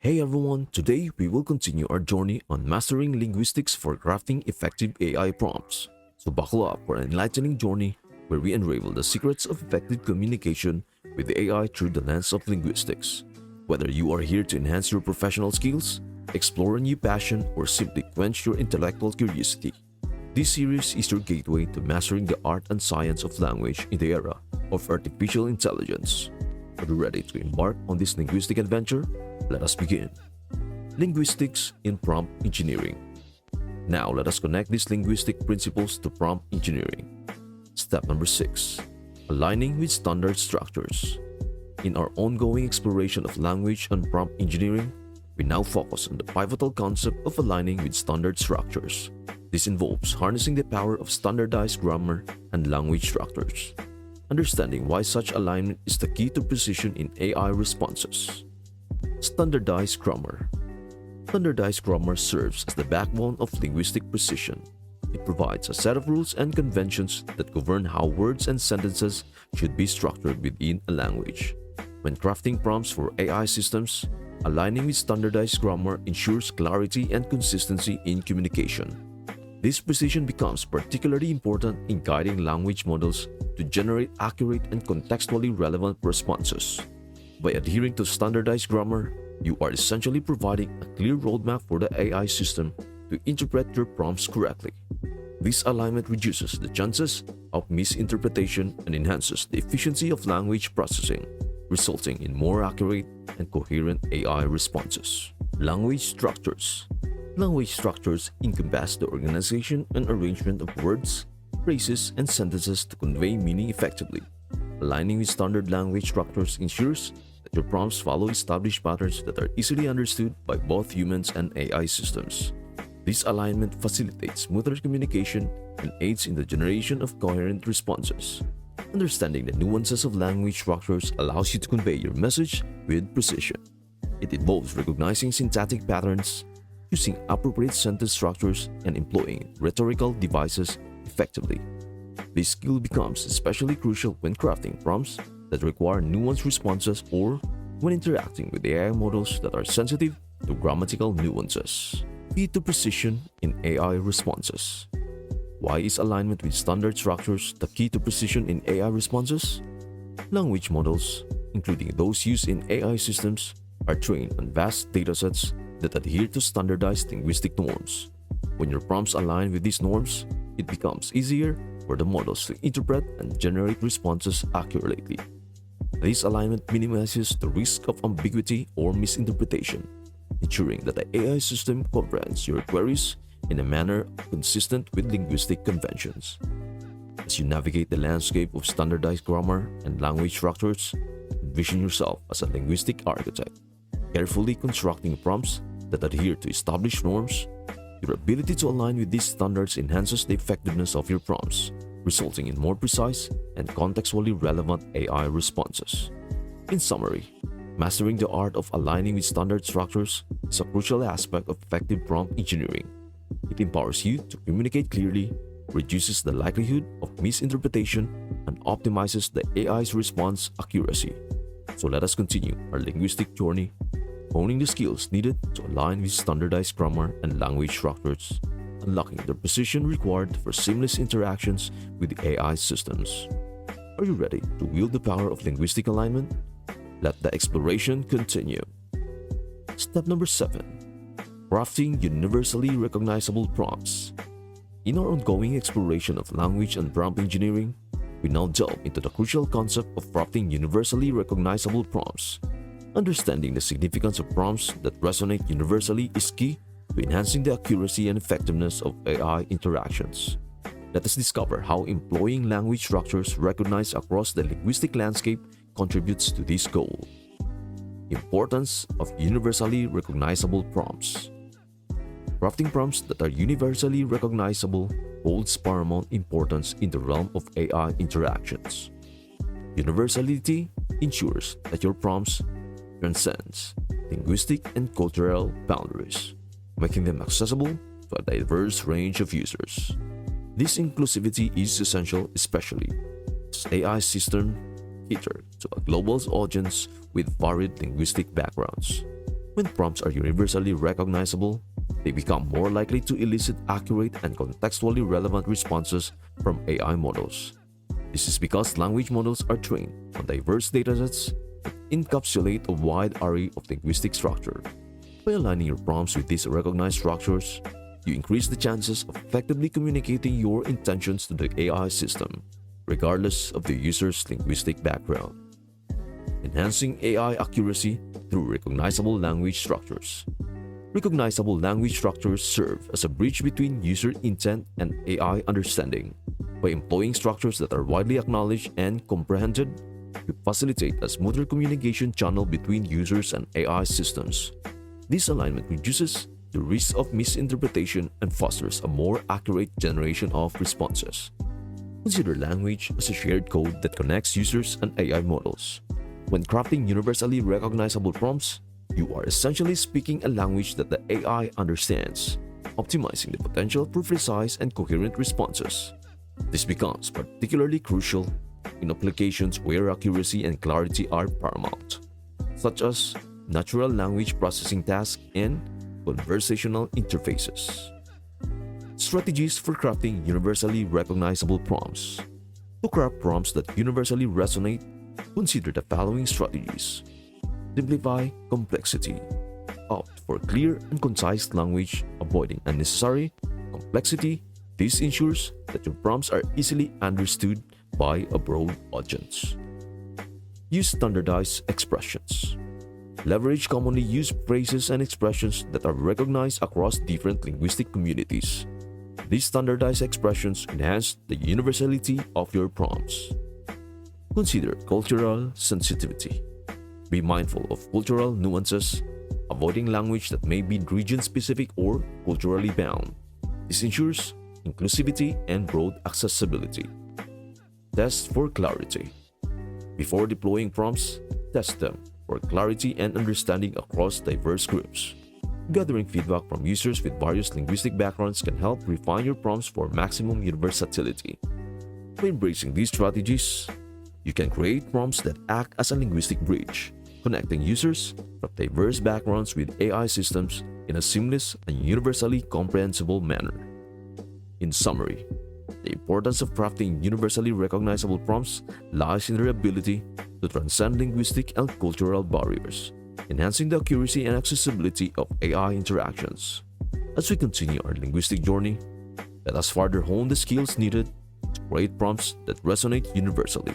Hey everyone, today we will continue our journey on mastering linguistics for crafting effective AI prompts. So buckle up for an enlightening journey where we unravel the secrets of effective communication with AI through the lens of linguistics. Whether you are here to enhance your professional skills, explore a new passion, or simply quench your intellectual curiosity, this series is your gateway to mastering the art and science of language in the era of artificial intelligence. Are you ready to embark on this linguistic adventure? Let us begin. Linguistics in prompt engineering. Now let us connect these linguistic principles to prompt engineering. Step number 6. Aligning with standard structures. In our ongoing exploration of language and prompt engineering, we now focus on the pivotal concept of aligning with standard structures. This involves harnessing the power of standardized grammar and language structures. Understanding why such alignment is the key to precision in AI responses. Standardized grammar. Standardized grammar serves as the backbone of linguistic precision. It provides a set of rules and conventions that govern how words and sentences should be structured within a language. When crafting prompts for AI systems, aligning with standardized grammar ensures clarity and consistency in communication. This precision becomes particularly important in guiding language models to generate accurate and contextually relevant responses. By adhering to standardized grammar, you are essentially providing a clear roadmap for the AI system to interpret your prompts correctly. This alignment reduces the chances of misinterpretation and enhances the efficiency of language processing, resulting in more accurate and coherent AI responses. Language structures. Language structures encompass the organization and arrangement of words, phrases, and sentences to convey meaning effectively. Aligning with standard language structures ensures that your prompts follow established patterns that are easily understood by both humans and AI systems. This alignment facilitates smoother communication and aids in the generation of coherent responses. Understanding the nuances of language structures allows you to convey your message with precision. It involves recognizing syntactic patterns, using appropriate sentence structures, and employing rhetorical devices effectively. This skill becomes especially crucial when crafting prompts that require nuanced responses or when interacting with AI models that are sensitive to grammatical nuances. Key to precision in AI responses. Why is alignment with standard structures the key to precision in AI responses? Language models, including those used in AI systems, are trained on vast datasets that adhere to standardized linguistic norms. When your prompts align with these norms, it becomes easier for the models to interpret and generate responses accurately. This alignment minimizes the risk of ambiguity or misinterpretation, ensuring that the AI system comprehends your queries in a manner consistent with linguistic conventions. As you navigate the landscape of standardized grammar and language structures, envision yourself as a linguistic architect, carefully constructing prompts that adhere to established norms. Your ability to align with these standards enhances the effectiveness of your prompts, resulting in more precise and contextually relevant AI responses. In summary, mastering the art of aligning with standard structures is a crucial aspect of effective prompt engineering. It empowers you to communicate clearly, reduces the likelihood of misinterpretation, and optimizes the AI's response accuracy. So let us continue our linguistic journey, honing the skills needed to align with standardized grammar and language structures, unlocking the precision required for seamless interactions with the AI systems. Are you ready to wield the power of linguistic alignment? Let the exploration continue. Step number 7. Crafting universally recognizable prompts. In our ongoing exploration of language and prompt engineering, we now delve into the crucial concept of crafting universally recognizable prompts. Understanding the significance of prompts that resonate universally is key to enhancing the accuracy and effectiveness of AI interactions. Let us discover how employing language structures recognized across the linguistic landscape contributes to this goal. Importance of universally recognizable prompts. Crafting prompts that are universally recognizable holds paramount importance in the realm of AI interactions. Universality ensures that your prompts transcends linguistic and cultural boundaries, making them accessible to a diverse range of users. This inclusivity is essential especially as AI systems cater to a global audience with varied linguistic backgrounds. When prompts are universally recognizable, they become more likely to elicit accurate and contextually relevant responses from AI models. This is because language models are trained on diverse datasets that encapsulate a wide array of linguistic structure. By aligning your prompts with these recognized structures, you increase the chances of effectively communicating your intentions to the AI system, regardless of the user's linguistic background. Enhancing AI accuracy through recognizable language structures. Recognizable language structures serve as a bridge between user intent and AI understanding. By employing structures that are widely acknowledged and comprehended, we facilitate a smoother communication channel between users and AI systems. This alignment reduces the risk of misinterpretation and fosters a more accurate generation of responses. Consider language as a shared code that connects users and AI models. When crafting universally recognizable prompts, you are essentially speaking a language that the AI understands, optimizing the potential for precise and coherent responses. This becomes particularly crucial in applications where accuracy and clarity are paramount, such as natural language processing tasks and conversational interfaces. Strategies for crafting universally recognizable prompts. To craft prompts that universally resonate, consider the following strategies. Simplify complexity. Opt for clear and concise language, avoiding unnecessary complexity. This ensures that your prompts are easily understood by a broad audience. Use standardized expressions. Leverage commonly used phrases and expressions that are recognized across different linguistic communities. These standardized expressions enhance the universality of your prompts. Consider cultural sensitivity. Be mindful of cultural nuances, avoiding language that may be region-specific or culturally bound. This ensures inclusivity and broad accessibility. Test for clarity. Before deploying prompts, test them for clarity and understanding across diverse groups. Gathering feedback from users with various linguistic backgrounds can help refine your prompts for maximum universality. By embracing these strategies, you can create prompts that act as a linguistic bridge, connecting users from diverse backgrounds with AI systems in a seamless and universally comprehensible manner. In summary, the importance of crafting universally recognizable prompts lies in their ability to transcend linguistic and cultural barriers, enhancing the accuracy and accessibility of AI interactions. As we continue our linguistic journey, let us further hone the skills needed to create prompts that resonate universally,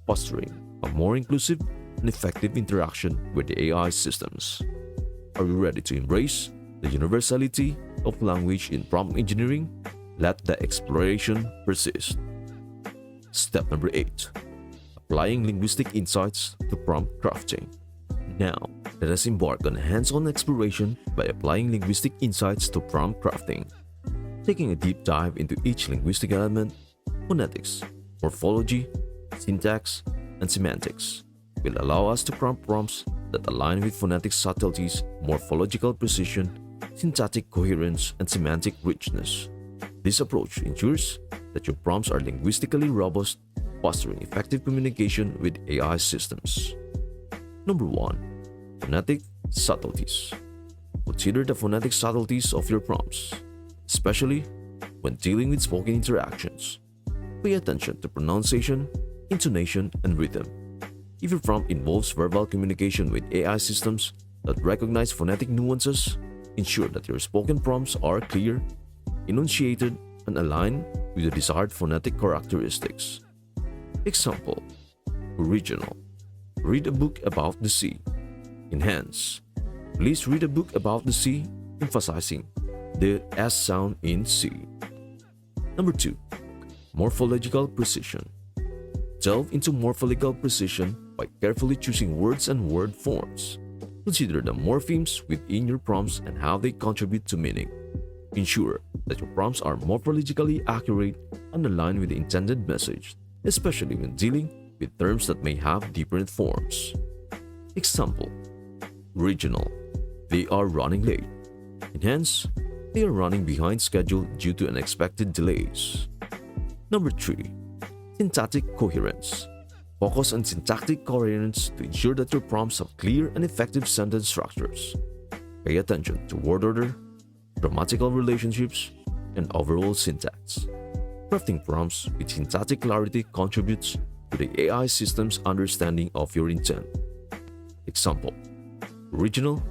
fostering a more inclusive and effective interaction with the AI systems. Are we ready to embrace the universality of language in prompt engineering? Let the exploration persist. Step number 8. Applying linguistic insights to prompt crafting. Now, let us embark on a hands-on exploration by applying linguistic insights to prompt crafting. Taking a deep dive into each linguistic element, phonetics, morphology, syntax, and semantics will allow us to craft prompts that align with phonetic subtleties, morphological precision, syntactic coherence, and semantic richness. This approach ensures that your prompts are linguistically robust, fostering effective communication with AI systems. Number 1. Phonetic subtleties. Consider the phonetic subtleties of your prompts, especially when dealing with spoken interactions. Pay attention to pronunciation, intonation, and rhythm. If your prompt involves verbal communication with AI systems that recognize phonetic nuances, ensure that your spoken prompts are clear, enunciated, and aligned with the desired phonetic characteristics. Example: original. Read a book about the sea. Enhance. Please read a book about the sea, emphasizing the S sound in sea. Number 2. Morphological precision. Delve into morphological precision by carefully choosing words and word forms. Consider the morphemes within your prompts and how they contribute to meaning. Ensure that your prompts are morphologically accurate and aligned with the intended message, especially when dealing with terms that may have different forms. Example: original. They are running late. Enhance. They are running behind schedule due to unexpected delays. Number 3. Syntactic coherence. Focus on syntactic coherence to ensure that your prompts have clear and effective sentence structures. Pay attention to word order, grammatical relationships, and overall syntax. Crafting prompts with syntactic clarity contributes to the AI system's understanding of your intent. Example: original,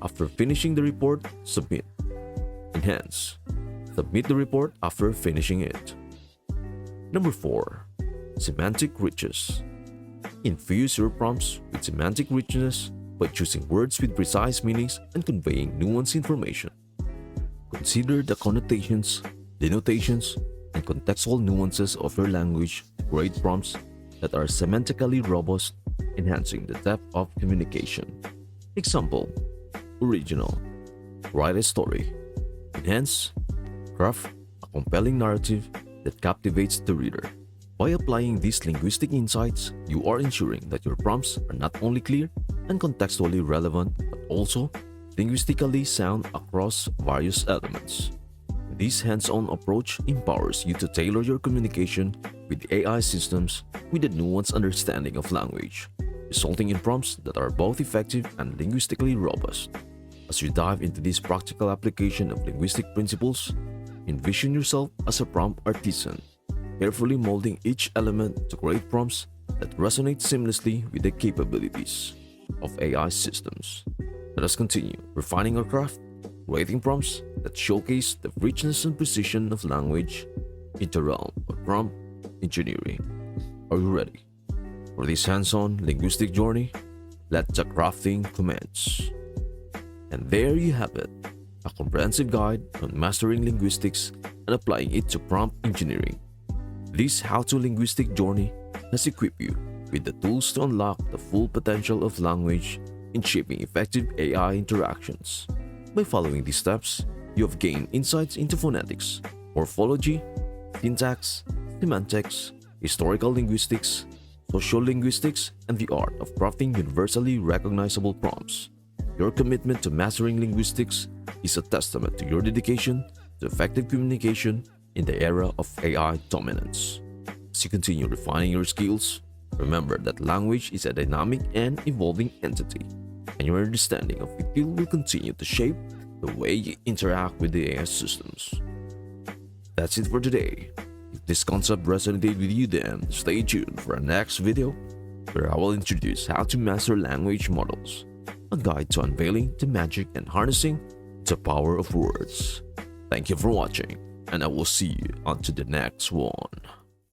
after finishing the report, submit. Enhance, submit the report after finishing it. Number 4. Semantic riches. Infuse your prompts with semantic richness by choosing words with precise meanings and conveying nuanced information. Consider the connotations, denotations, and contextual nuances of your language to create prompts that are semantically robust, enhancing the depth of communication. Example: original, write a story. Enhance, craft a compelling narrative that captivates the reader. By applying these linguistic insights, you are ensuring that your prompts are not only clear and contextually relevant, but also linguistically sound across various elements. This hands-on approach empowers you to tailor your communication with AI systems with a nuanced understanding of language, resulting in prompts that are both effective and linguistically robust. As you dive into this practical application of linguistic principles, envision yourself as a prompt artisan, carefully molding each element to create prompts that resonate seamlessly with the capabilities of AI systems. Let us continue refining our craft, creating prompts that showcase the richness and precision of language in the realm of prompt engineering. Are you ready for this hands-on linguistic journey? Let the crafting commence. And there you have it, a comprehensive guide on mastering linguistics and applying it to prompt engineering. This how-to linguistic journey has equipped you with the tools to unlock the full potential of language in shaping effective AI interactions. By following these steps, you have gained insights into phonetics, morphology, syntax, semantics, historical linguistics, social linguistics, and the art of crafting universally recognizable prompts. Your commitment to mastering linguistics is a testament to your dedication to effective communication in the era of AI dominance. As you continue refining your skills, remember that language is a dynamic and evolving entity, and your understanding of it will continue to shape the way you interact with the AI systems. That's it for today. If this concept resonated with you, then stay tuned for our next video where I will introduce how to master language models, a guide to unveiling the magic and harnessing the power of words. Thank you for watching, and I will see you on to the next one.